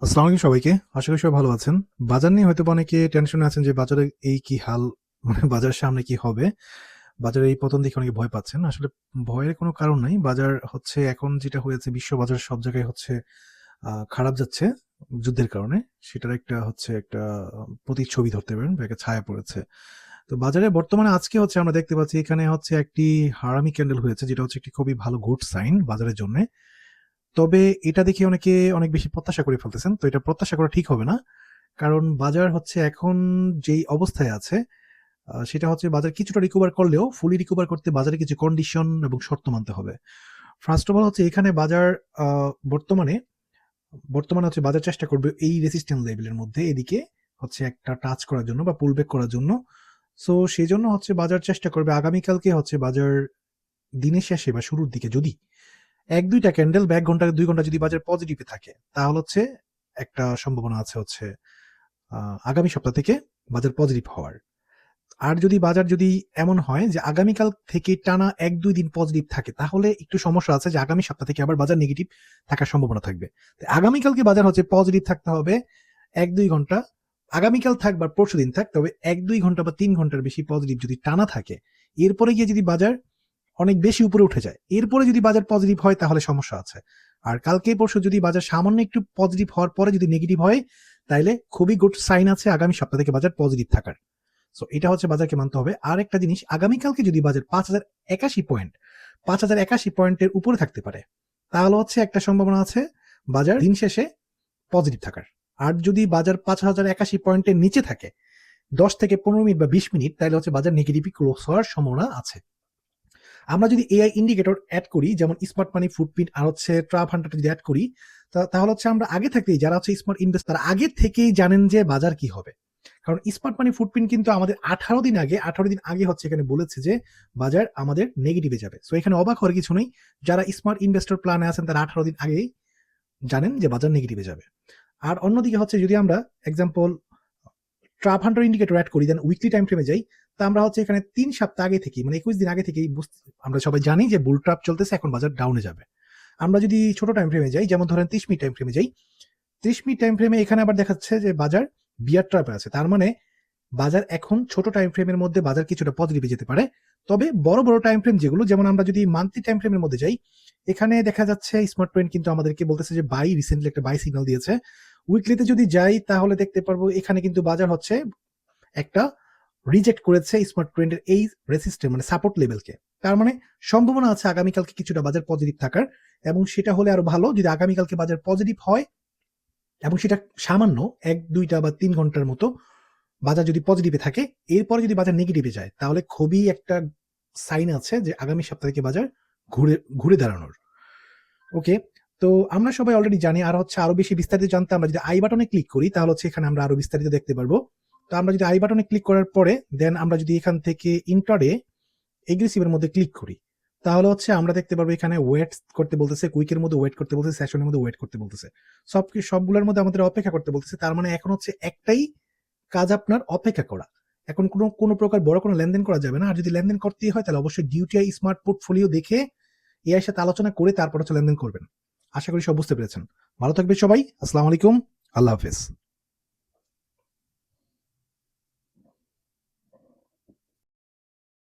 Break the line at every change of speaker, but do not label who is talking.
আসসালামু আলাইকুম সবাইকে। আশা করি সবাই ভালো আছেন। বাজার নিয়ে হয়তোবা অনেকে টেনশনে আছেন যে বাজারে এই কি হাল, মানে বাজারের সামনে কি হবে? বাজারে এই পতন দেখে অনেকে ভয় পাচ্ছেন। আসলে ভয়ের কোনো কারণ নাই। বাজার হচ্ছে এখন যেটা হয়েছে, বিশ্ব বাজার সব জায়গায় হচ্ছে খারাপ যাচ্ছে যুদ্ধের কারণে। সেটার একটা প্রতিচ্ছবি ধরতে পারেন বা একটা ছায়া পড়েছে। তো বাজারে বর্তমানে আজকে হচ্ছে আমরা দেখতে পাচ্ছি এখানে হচ্ছে একটি হারামি ক্যান্ডেল হয়েছে, যেটা হচ্ছে একটি খুবই ভালো গুড সাইন বাজারের জন্যে। তবে এটা দেখে অনেকে অনেক বেশি প্রত্যাশা করে ফেলতেছেন। তো এটা প্রত্যাশা করা ঠিক হবে না। কারণ বাজার হচ্ছে এখন যেই অবস্থায় আছে, সেটা হচ্ছে বাজার কিছুটা রিকভার করলেও ফুলি রিকভার করতে বাজারে কিছু কন্ডিশন এবং শর্ত মানতে হবে। ফার্স্ট অফ অল হচ্ছে এখানে বাজার আ বর্তমানে বর্তমানে হচ্ছে বাজার চেষ্টা করবে এই রেসিস্ট্যান্স লেভেলের মধ্যে এদিকে হচ্ছে একটা টাচ করার জন্য বা পুল ব্যাক করার জন্য। সো সেজন্য হচ্ছে বাজার চেষ্টা করবে আগামীকালকে হচ্ছে বাজার দিনের শেষে বা শুরুর দিকে যদি ১-২ টা ক্যান্ডেল বা ১ ঘন্টা ২ ঘন্টা যদি বাজার পজিটিভে থাকে, তাহলে হচ্ছে একটা সম্ভাবনা আছে হচ্ছে আ আগামী সপ্তাহ থেকে বাজার পজিটিভ হওয়ার। আর যদি বাজার যদি এমন হয় যে আগামীকাল থেকে টানা ১-২ দিন পজিটিভ থাকে, তাহলে একটু সমস্যা আছে যে আগামী সপ্তাহ থেকে আবার বাজার নেগেটিভ থাকার সম্ভাবনা থাকবে। তো আগামীকালকে বাজার হচ্ছে পজিটিভ থাকতে হবে ১-২ ঘন্টা। আগামীকাল থাক বা পরশুদিন থাক, তবে ১-২ ঘন্টা বা ৩ ঘন্টার বেশি পজিটিভ যদি টানা থাকে, এরপরে গিয়ে যদি বাজার অনেক বেশি উপরে উঠে যায়, এরপরে যদি বাজার পজিটিভ হয় তাহলে সমস্যা আছে। আর কালকে পরশু যদি বাজার সামান্য একটু পজিটিভ হওয়ার পরে যদি নেগেটিভ হয়, তাইলে খুবই গুড সাইন আছে আগামী সপ্তাহ থেকে বাজার পজিটিভ থাকার। সো এটা হচ্ছে বাজারকে মানতে হবে। আরেকটা জিনিস, আগামীকালকে যদি বাজার ৫,০৮১ পয়েন্টের উপরে থাকতে পারে, তাহলে হচ্ছে একটা সম্ভাবনা আছে বাজার দিন শেষে পজিটিভ থাকার। আর যদি বাজার ৫,০৮১ পয়েন্টের নিচে থাকে ১০ থেকে ১৫ মিনিট বা ২০ মিনিট, তাহলে হচ্ছে বাজার নেগেটিভই ক্লোজ হওয়ার সম্ভাবনা আছে। আমরা যদি এআই ইন্ডিকেটর এড করি, যেমন স্মার্ট মানি, ফুটপ্রিন্ট আর হচ্ছে ট্রাভ হান্টার যদি এড করি, তাহলে হচ্ছে আমরা আগে থাকতেই যারা হচ্ছে স্মার্ট ইনভেস্ট তারা আগে থেকেই জানেন যে বাজার কি হবে। কারণ স্মার্ট মানি ফুটপ্রিন্ট কিন্তু আমাদের ১৮ দিন আগে হচ্ছে এখানে বলেছে যে বাজার আমাদের নেগেটিভে যাবে। সো এখানে অবাক হওয়ার কিছু নেই। যারা স্মার্ট ইনভেস্টর প্ল্যানে আছেন তারা ১৮ দিন আগেই জানেন যে বাজার নেগেটিভে যাবে। আর অন্যদিকে হচ্ছে যদি আমরা এক্সাম্পল ট্রাভ হান্টার ইন্ডিকেটর এড করি, দেন উইকলি টাইম ফ্রেমে যাই, তা আমরা হচ্ছে এখানে ৩ সপ্তাহ আগে থেকেই, মানে ২১ দিন আগে থেকেই আমরা সবাই জানি যে বুল ট্র্যাপ চলতেছে, এখন বাজার ডাউনে যাবে। আমরা যদি ছোট টাইম ফ্রেমে যাই, যেমন ধরেন ৩০ মিনিট টাইম ফ্রেমে যাই, ৩০ মিনিট টাইম ফ্রেমে এখানে আবার দেখাচ্ছে যে বাজার বিয়ার ট্র্যাপে আছে। তার মানে বাজার এখন ছোট টাইম ফ্রেমের মধ্যে বাজার কিছুটা পজিটিভে যেতে পারে। তবে বড়, বড় টাইম ফ্রেম যেগুলো, যেমন আমরা যদি মান্থলি টাইম ফ্রেমের মধ্যে যাই, এখানে দেখা যাচ্ছে স্মার্ট ট্রেন্ড কিন্তু আমাদেরকে বলতেছে যে রিসেন্টলি একটা বাই সিগন্যাল দিয়েছে। উইকলিতে যদি যাই তাহলে দেখতে পারবো এখানে কিন্তু বাজার হচ্ছে একটা রিজেক্ট করেছে স্মার্ট ট্রেন্ডের এই রেসিস্ট্যান্স মানে সাপোর্ট লেভেলকে। তার মানে সম্ভাবনা আছে আগামীকালকে কিছুটা বাজার পজিটিভ থাকার, এবং সেটা হলে আরো ভালো যদি আগামীকালকে বাজার পজিটিভ হয় এবং সেটা সামান্য ১-২ টা বা ৩ ঘন্টার মতো বাজার যদি পজিটিভে থাকে, এরপরে যদি বাজার নেগেটিভে যায়, তাহলে খুবই একটা সাইন আছে যে আগামী সপ্তাহ থেকে বাজার ঘুরে ঘুরে দাঁড়ানোর। ওকে, তো আমরা সবাই অলরেডি জানি। আর হচ্ছে আরো বেশি বিস্তারিত জানতে আমরা যদি আই বাটনে ক্লিক করি, তাহলে হচ্ছে এখানে আমরা আরো বিস্তারিত দেখতে পারবো। তো আমরা যদি আই বাটনে ক্লিক করার পরে দেন আমরা যদি এখান থেকে ইন্ট্রাডে এগ্রেসিভের মধ্যে ক্লিক করি, তাহলে হচ্ছে আমরা দেখতে পারবো এখানে ওয়েট করতে বলতেছে, কুইকের মধ্যে ওয়েট করতে বলতেছে, সেশনের মধ্যে ওয়েট করতে বলতেছে। সবগুলোর মধ্যে আমাদের অপেক্ষা করতে বলতেছে। তার মানে এখন হচ্ছে একটাই কাজ, আপনার অপেক্ষা করা। এখন কোনো প্রকার বড় কোনো লেনদেন করা যাবে না। আর যদি লেনদেন করতেই হয় তাহলে অবশ্যই ডিউটিআই স্মার্ট পোর্টফোলিও দেখে এআই এর সাথে আলোচনা করে তারপর হচ্ছে লেনদেন করবেন। আশা করি সব বুঝতে পেরেছেন। ভালো থাকবেন সবাই। আসসালামু আলাইকুম। আল্লাহ হাফেজ।